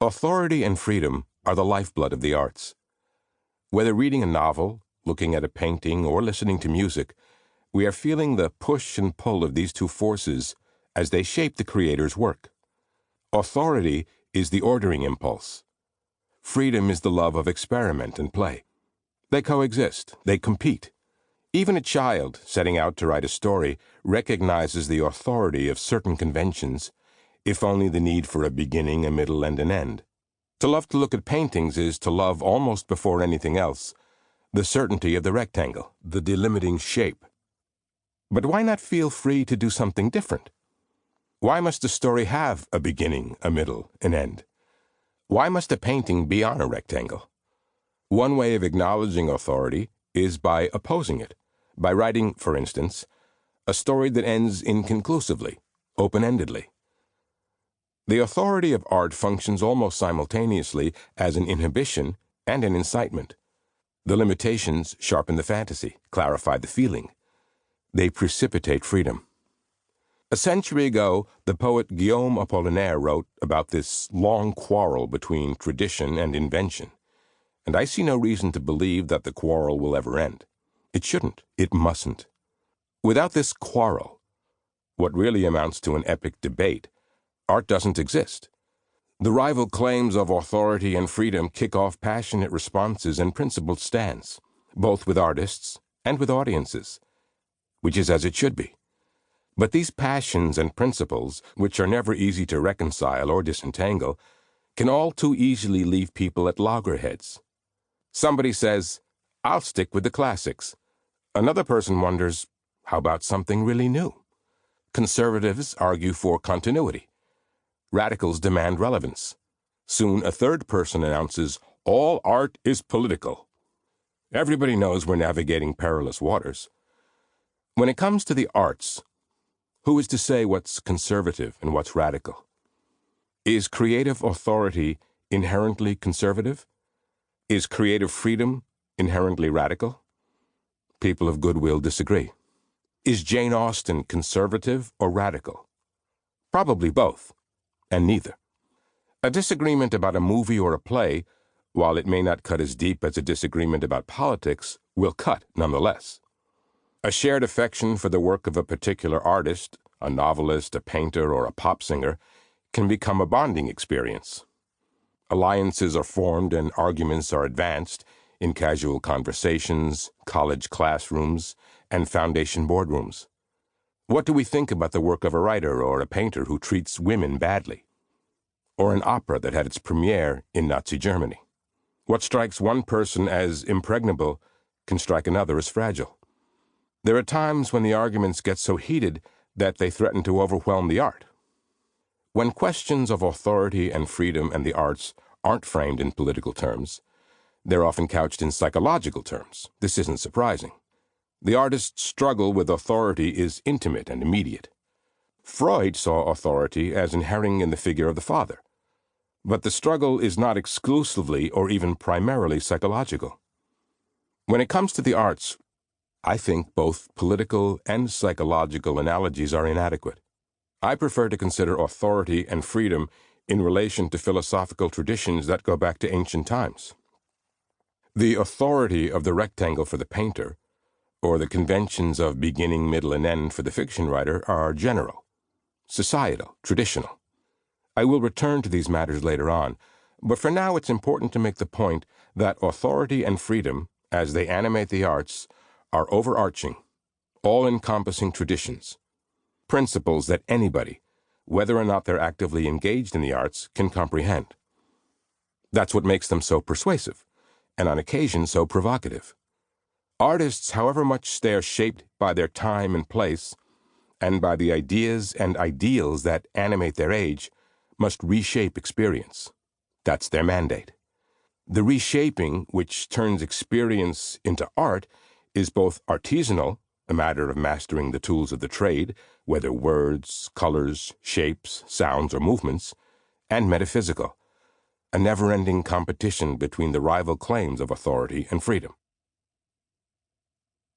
Authority and freedom are the lifeblood of the arts. Whether reading a novel, looking at a painting, or listening to music, we are feeling the push and pull of these two forces as they shape the creator's work. Authority is the ordering impulse. Freedom is the love of experiment and play. They coexist, they compete. Even a child setting out to write a story recognizes the authority of certain conventions, if only the need for a beginning, a middle, and an end. To love to look at paintings is to love almost before anything else the certainty of the rectangle, the delimiting shape. But why not feel free to do something different? Why must a story have a beginning, a middle, an end? Why must a painting be on a rectangle? One way of acknowledging authority is by opposing it, by writing, for instance, a story that ends inconclusively, open-endedly. The authority of art functions almost simultaneously as an inhibition and an incitement. The limitations sharpen the fantasy, clarify the feeling. They precipitate freedom. A century ago, the poet Guillaume Apollinaire wrote about this long quarrel between tradition and invention, and I see no reason to believe that the quarrel will ever end. It shouldn't. It mustn't. Without this quarrel, what really amounts to an epic debate, art doesn't exist. The rival claims of authority and freedom kick off passionate responses and principled stands, both with artists and with audiences, which is as it should be. But these passions and principles, which are never easy to reconcile or disentangle, can all too easily leave people at loggerheads. Somebody says, "I'll stick with the classics." Another person wonders, how about something really new? Conservatives argue for continuity. Radicals demand relevance. Soon a third person announces, all art is political. Everybody knows we're navigating perilous waters. When it comes to the arts, who is to say what's conservative and what's radical? Is creative authority inherently conservative? Is creative freedom inherently radical? People of goodwill disagree. Is Jane Austen conservative or radical? Probably both, and neither. A disagreement about a movie or a play, while it may not cut as deep as a disagreement about politics, will cut nonetheless. A shared affection for the work of a particular artist, a novelist, a painter, or a pop singer, can become a bonding experience. Alliances are formed and arguments are advanced in casual conversations, college classrooms, and foundation boardrooms. What do we think about the work of a writer or a painter who treats women badly? Or an opera that had its premiere in Nazi Germany? What strikes one person as impregnable can strike another as fragile. There are times when the arguments get so heated that they threaten to overwhelm the art. When questions of authority and freedom and the arts aren't framed in political terms, they're often couched in psychological terms. This isn't surprising. The artist's struggle with authority is intimate and immediate. Freud saw authority as inhering in the figure of the father. But the struggle is not exclusively or even primarily psychological. When it comes to the arts, I think both political and psychological analogies are inadequate. I prefer to consider authority and freedom in relation to philosophical traditions that go back to ancient times. The authority of the rectangle for the painter, or the conventions of beginning, middle, and end for the fiction writer are general, societal, traditional. I will return to these matters later on, but for now it's important to make the point that authority and freedom, as they animate the arts, are overarching, all-encompassing traditions, principles that anybody, whether or not they're actively engaged in the arts, can comprehend. That's what makes them so persuasive, and on occasion so provocative. Artists, however much they are shaped by their time and place, and by the ideas and ideals that animate their age, must reshape experience. That's their mandate. The reshaping, which turns experience into art, is both artisanal, a matter of mastering the tools of the trade, whether words, colors, shapes, sounds, or movements, and metaphysical, a never-ending competition between the rival claims of authority and freedom.